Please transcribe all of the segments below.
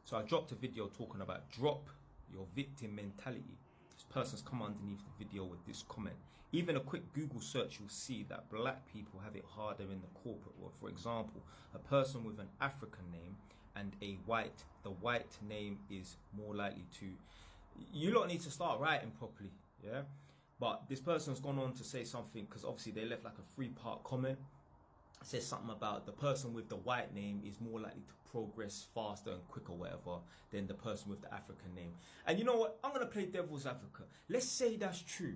So I dropped a video talking about drop your victim mentality. This person's come underneath the video with this comment. Even a quick Google search, you'll see that black people have it harder in the corporate world. For example, a person with an African name and the white name is more likely to, you lot need to start writing properly, yeah? But this person's gone on to say something, because obviously they left like a 3-part comment. It says something about the person with the white name is more likely to progress faster and quicker, whatever, than the person with the African name. And you know what? I'm gonna play devil's advocate. Let's say that's true.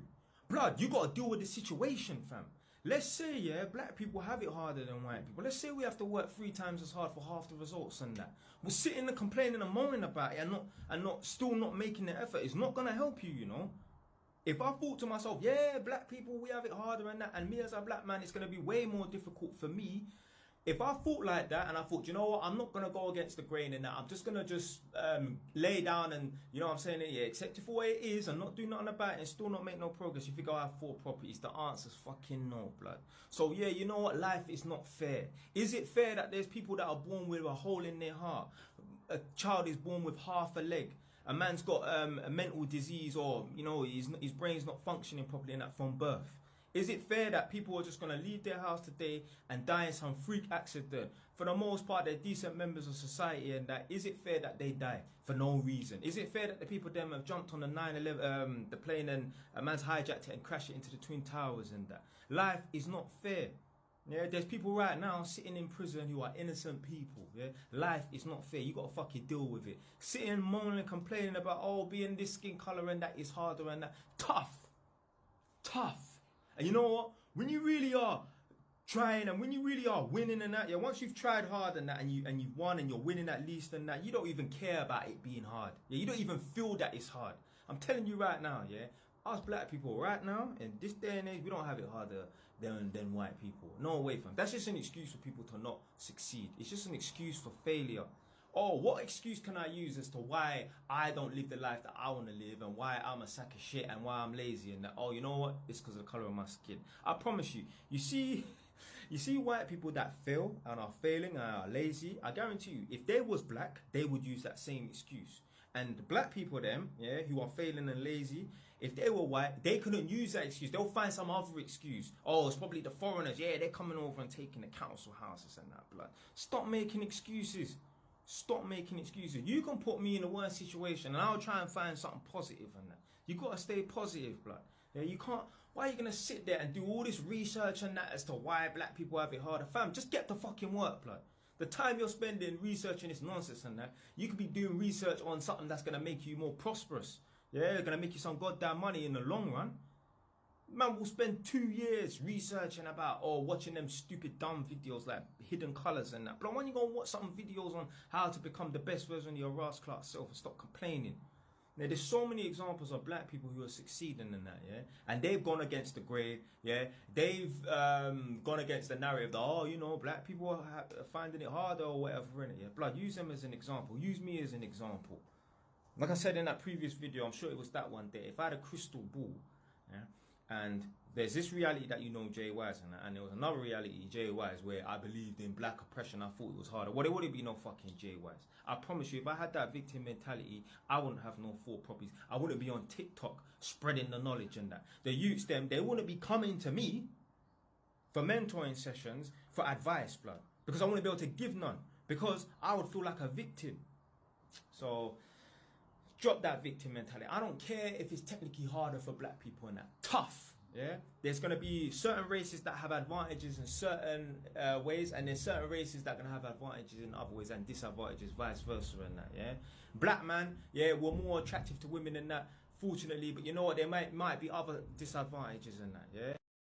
Blood, you gotta deal with the situation, fam. Let's say, yeah, black people have it harder than white people. Let's say we have to work 3 times as hard for half the results and that. We're sitting there complaining and moaning about it and still not making the effort. It's not gonna help you, you know. If I thought to myself, yeah, black people, we have it harder and that, and me as a black man, it's going to be way more difficult for me. If I thought like that and I thought, you know what, I'm not going to go against the grain in that, I'm just going to lay down and, you know what I'm saying, yeah, accept it for what it is and not do nothing about it and still not make no progress. You think I have 4 properties? The answer's fucking no, blood. So yeah, you know what, life is not fair. Is it fair that there's people that are born with a hole in their heart? A child is born with half a leg. A man's got a mental disease, or you know his brain's not functioning properly and that from birth. Is it fair that people are just going to leave their house today and die in some freak accident? For the most part, they're decent members of society, and that, is it fair that they die for no reason? Is it fair that the people them have jumped on the 9/11, the plane, and a man's hijacked it and crashed it into the Twin Towers and that? Life is not fair. Yeah, there's people right now sitting in prison who are innocent people. Yeah, life is not fair. You gotta fucking deal with it. Sitting moaning and complaining about, oh, being this skin color and that is harder and that. Tough. And you know what? When you really are trying and when you really are winning and that, yeah, once you've tried hard and that and you've won and you're winning at least and that, you don't even care about it being hard. Yeah, you don't even feel that it's hard. I'm telling you right now, yeah. Us black people right now, in this day and age, we don't have it harder than white people. No way, fam. That's just an excuse for people to not succeed. It's just an excuse for failure. Oh, what excuse can I use as to why I don't live the life that I want to live and why I'm a sack of shit and why I'm lazy and that? Oh, you know what? It's because of the color of my skin. I promise you. You see white people that fail and are failing and are lazy. I guarantee you, if they was black, they would use that same excuse. And black people, them, yeah, who are failing and lazy, if they were white, they couldn't use that excuse. They'll find some other excuse. Oh, it's probably the foreigners. Yeah, they're coming over and taking the council houses and that, blood. Stop making excuses. Stop making excuses. You can put me in a worse situation and I'll try and find something positive in that. You got to stay positive, blood. Yeah, you can't. Why are you going to sit there and do all this research and that as to why black people have it harder? Fam, just get to fucking work, blood. The time you're spending researching this nonsense and that, you could be doing research on something that's going to make you more prosperous. Yeah, going to make you some goddamn money in the long run. Man will spend 2 years researching about or watching them stupid dumb videos like hidden colours and that. But when you go watch some videos on how to become the best version of your Ross class self and stop complaining. Now, there's so many examples of black people who are succeeding in that, yeah, and they've gone against the grain, yeah, they've gone against the narrative that, oh, you know, black people are finding it harder or whatever in it, yeah. Blood, use them as an example, use me as an example. Like I said in that previous video, I'm sure it was that one day, if I had a crystal ball, yeah, and there's this reality that you know Jay Wise and there was another reality, Jay Wise, where I believed in black oppression. I thought it was harder. Well, there wouldn't be no fucking Jay Wise. I promise you, if I had that victim mentality, I wouldn't have no 4 properties. I wouldn't be on TikTok spreading the knowledge and that. The youths, them, they wouldn't be coming to me for mentoring sessions, for advice, blood. Because I wouldn't be able to give none. Because I would feel like a victim. So drop that victim mentality. I don't care if it's technically harder for black people and that. Tough. Yeah, there's going to be certain races that have advantages in certain ways, and there's certain races that are going to have advantages in other ways and disadvantages, vice versa and that, yeah. Black man, yeah, we're more attractive to women than that, fortunately, but you know what, there might be other disadvantages in that, yeah.